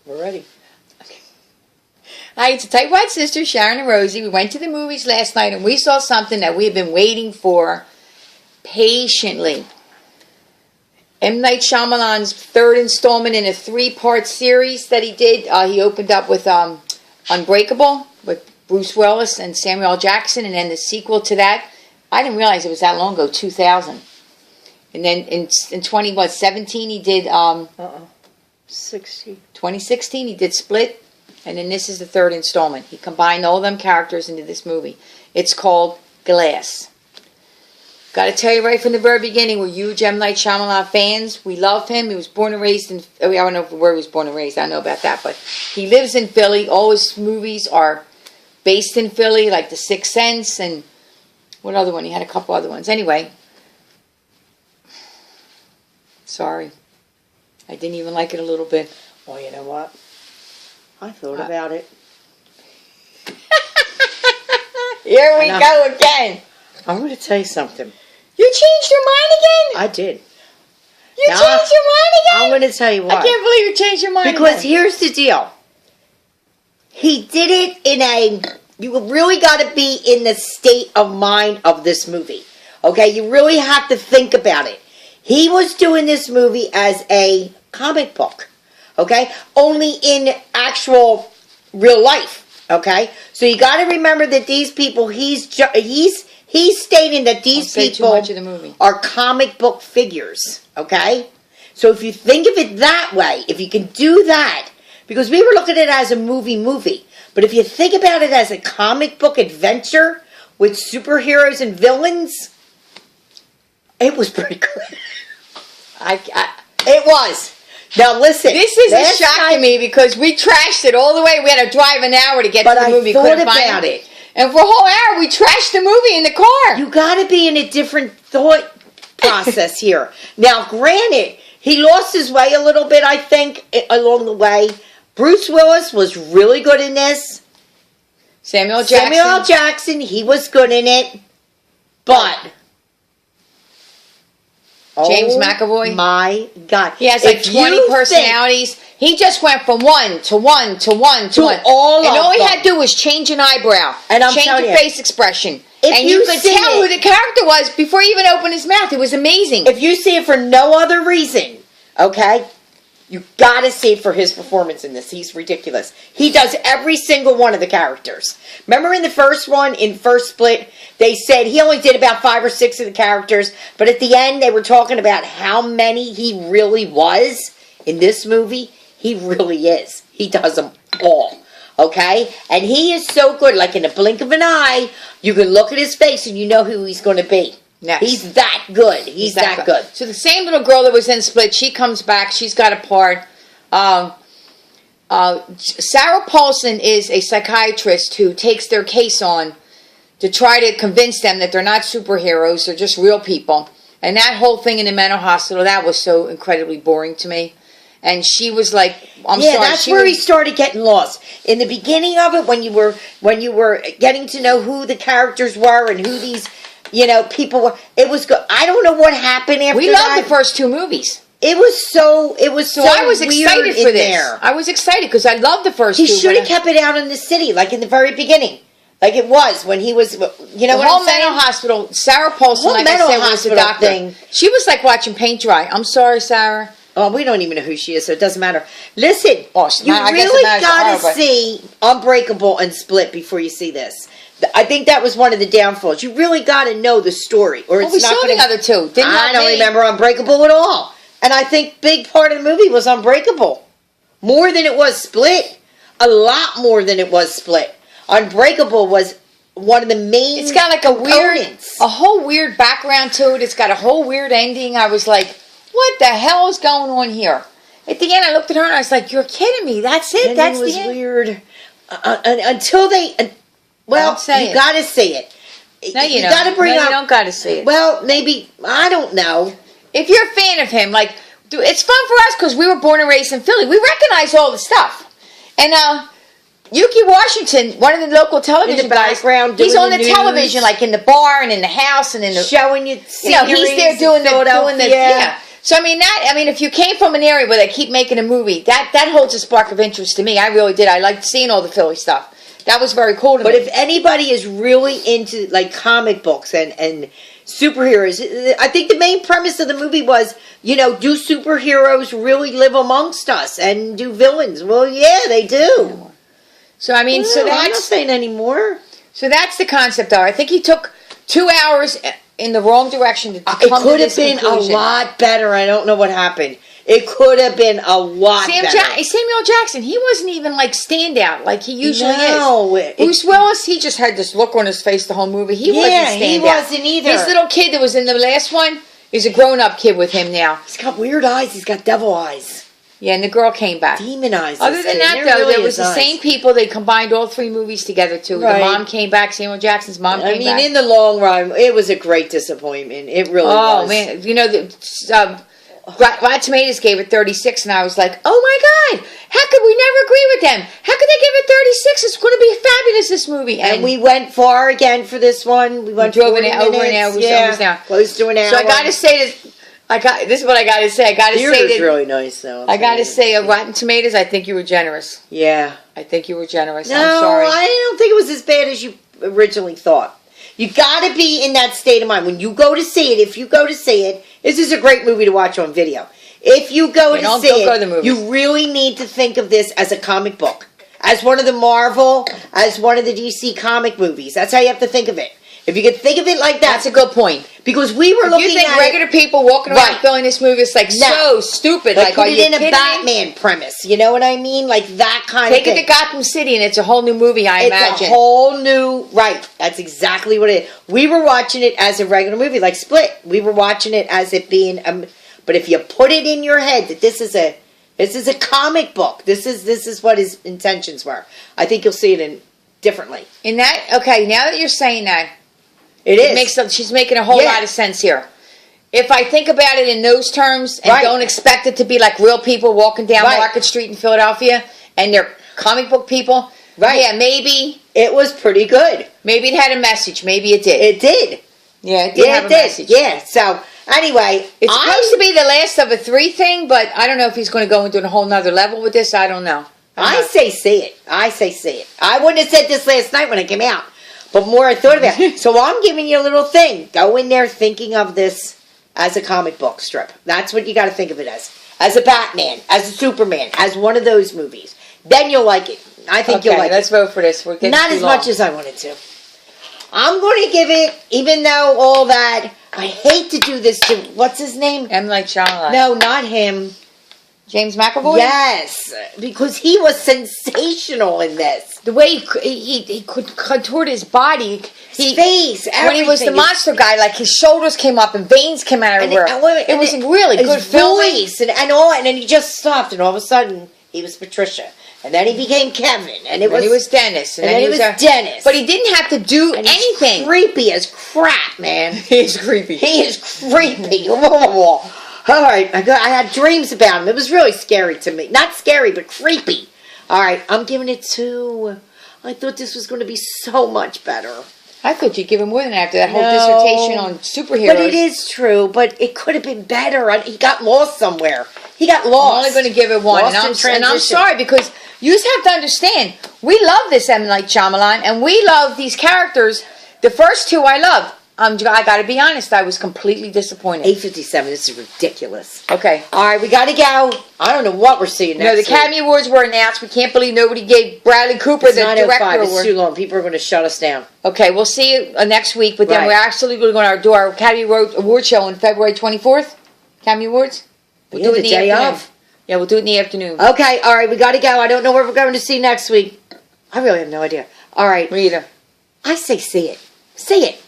We're ready. Hi, it's a Tightwad sister, Sharon and Rosie. We went to the movies last night and we saw something that we have been waiting for patiently. M. Night Shyamalan's third installment in a 3-part series that he did. He opened up with Unbreakable with Bruce Willis and Samuel L. Jackson, and then the sequel to that. I didn't realize it was that long ago, 2000. And then in 2017 he did 2016 he did Split, and then this is the third installment. He combined all them characters into this movie. It's called Glass. Got to tell you right from the very beginning, we're huge M. Night Shyamalan fans. We love him. He was born and raised in... I don't know where he was born and raised. I don't know about that. But he lives in Philly. All his movies are based in Philly, like The Sixth Sense and... What other one? He had a couple other ones. Anyway. Sorry. I didn't even like it a little bit. Well, you know what? I thought about it. Here we go again. I'm going to tell you something. You changed your mind again? I did. You changed your mind again? I'm going to tell you why. I can't believe you changed your mind Because again. here's the deal. He did it in a... You really got to be in the state of mind of this movie. Okay? You really have to think about it. He was doing this movie as a comic book. Okay? Only in actual real life. Okay? So you got to remember that these people, he's stating that these people are comic book figures. Okay? So if you think of it that way, if you can do that, because we were looking at it as a movie, but if you think about it as a comic book adventure with superheroes and villains, it was pretty good. It was. Now listen. This is a shock to me because we trashed it all the way. We had to drive an hour to get to the movie. But I thought about it. And for a whole hour we trashed the movie in the car. You got to be in a different thought process here. Now granted, he lost his way a little bit, I think, along the way. Bruce Willis was really good in this. Samuel L. Jackson, he was good in it. But... James McAvoy. My God. He has like 20 personalities. He just went from one to one to one to one. And all he had to do was change an eyebrow. And change a face expression. And you could tell who the character was before he even opened his mouth. It was amazing. If you see it for no other reason, okay, you got to see it for his performance in this. He's ridiculous. He does every single one of the characters. Remember in the first one, in first Split, they said he only did about 5 or 6 of the characters, but at the end they were talking about how many he really was in this movie. He really is. He does them all. Okay? And he is so good, like in a blink of an eye, you can look at his face and you know who he's going to be. Next. He's that good. He's that good. So the same little girl that was in Split, she comes back. She's got a part. Sarah Paulson is a psychiatrist who takes their case on to try to convince them that they're not superheroes. They're just real people. And that whole thing in the mental hospital, that was so incredibly boring to me. And she was like, I'm sorry. That's where he started getting lost. In the beginning of it, when you were getting to know who the characters were and who these... people were... It was good. I don't know what happened after that. We loved the first 2 movies. It was so I was excited for this. I was excited because I loved the first 2. He should have kept it out in the city, like in the very beginning. Like it was when he was... what I'm saying? The whole mental hospital... Sarah Paulson, like I said, was the doctor. Thing. She was like watching paint dry. I'm sorry, Sarah. Oh, we don't even know who she is, so it doesn't matter. Listen, you really got to see Unbreakable and Split before you see this. I think that was one of the downfalls. You really got to know the story, or it's we saw the other 2. I don't remember Unbreakable at all, and I think big part of the movie was Unbreakable, more than it was Split. A lot more than it was Split. Unbreakable was one of the main. It's got like a whole weird background to it. It's got a whole weird ending. I was like, what the hell is going on here? At the end, I looked at her and I was like, you're kidding me. That's it. That's the end. It was weird. Until they... Well, you got to see it. No, you don't. Gotta bring you don't got to see it. Well, maybe, I don't know. If you're a fan of him, like, it's fun for us because we were born and raised in Philly. We recognize all the stuff. And Yuki Washington, one of the local television guys, he's on the television, like in the bar and in the house and in the... Showing you he's there doing the So if you came from an area where they keep making a movie, that holds a spark of interest to me. I really did. I liked seeing all the Philly stuff. That was very cool to me. But if anybody is really into like comic books and superheroes, I think the main premise of the movie was, do superheroes really live amongst us and do villains? Well, yeah, they do. So I'm not saying anymore. So that's the concept. Though I think he took 2 hours in the wrong direction to come It could to have this been conclusion. a lot better. I don't know what happened. It could have been a lot better. Samuel Jackson, he wasn't even like standout like he usually is. Bruce No, Willis, he just had this look on his face the whole movie. He wasn't standout. he wasn't either. His little kid that was in the last one is a grown-up kid with him now. He's got weird eyes. He's got devil eyes. Yeah, and the girl came back. Demon eyes. Other than that, though, there was the same people. They combined all 3 movies together, too. Right. The mom came back. Samuel Jackson's mom came back. In the long run, it was a great disappointment. It really was. Oh, man. Rotten Tomatoes gave it 36, and I was like, oh, my God. How could we never agree with them? How could they give it 36? It's going to be fabulous, this movie. And we went far again for this one. We went drove over an hour. Close to an hour. So I got to say this. This is what I got to say. I got to say that really nice, though. I got to say, Rotten Tomatoes, I think you were generous. Yeah. I think you were generous. No, I'm sorry. I don't think it was as bad as you originally thought. You got to be in that state of mind. When you go to see it, if you go to see it, this is a great movie to watch on video. If you go to see it, you really need to think of this as a comic book. As one of the Marvel, as one of the DC comic movies. That's how you have to think of it. If you could think of it like that. That's a good point. Because we were looking at you think regular people walking around filling this movie is like so stupid. Like, put it in a Batman premise. You know what I mean? Like that kind of thing. Take it to Gotham City and it's a whole new movie, I imagine. It's a whole new... Right. That's exactly what it is. We were watching it as a regular movie, like Split. We were watching it as it being... but if you put it in your head that this is a comic book, this is what his intentions were, I think you'll see it differently. Now that you're saying that, she's making a whole lot of sense here. If I think about it in those terms and don't expect it to be like real people walking down Market Street in Philadelphia and they're comic book people, yeah, maybe it was pretty good. Maybe it had a message. Maybe it did. It did. Yeah, it did have a message. Yeah, so anyway, it's supposed to be the last of a 3 thing, but I don't know if he's going to go into a whole nother level with this. I don't know. I say see it. I wouldn't have said this last night when it came out. But more I thought about it. So I'm giving you a little thing. Go in there thinking of this as a comic book strip. That's what you got to think of it as. As a Batman, as a Superman, as one of those movies. Then you'll like it. I think you'll like it. Let's vote for this. We're getting not as much as I wanted to. I'm going to give it, even though all that, I hate to do this to, what's his name? M. Night Shyamalan. No, not him. James McAvoy? Yes, because he was sensational in this. The way he could contort his body. His face, everything. When he was the monster guy, like his shoulders came up and veins came out everywhere. It was really good filming. And then he just stopped, and all of a sudden, he was Patricia. And then he became Kevin. And he was Dennis. And then he was Dennis. But he didn't have to do anything. He's creepy as crap, man. He is creepy. He is creepy. All right, I had dreams about him. It was really scary to me. Not scary, but creepy. All right, I'm giving it 2. I thought this was going to be so much better. I thought you'd give him more than that after that whole dissertation on superheroes. But it is true, but it could have been better. He got lost somewhere. He got lost. I'm only going to give it 1. And I'm sorry, because you just have to understand, we love this M. Night Shyamalan, and we love these characters. The first 2 I love. I got to be honest, I was completely disappointed. 8:57, this is ridiculous. Okay. All right, we got to go. I don't know what we're seeing next week. The Academy Awards were announced. We can't believe nobody gave Bradley Cooper the director award. It's too long. People are going to shut us down. Okay, we'll see you next week, but then we're actually going to do our Academy Award show on February 24th. Academy Awards? We'll do it in the day of. Yeah, we'll do it in the afternoon. Okay, all right, we got to go. I don't know what we're going to see next week. I really have no idea. All right. Me either. I say see it. See it.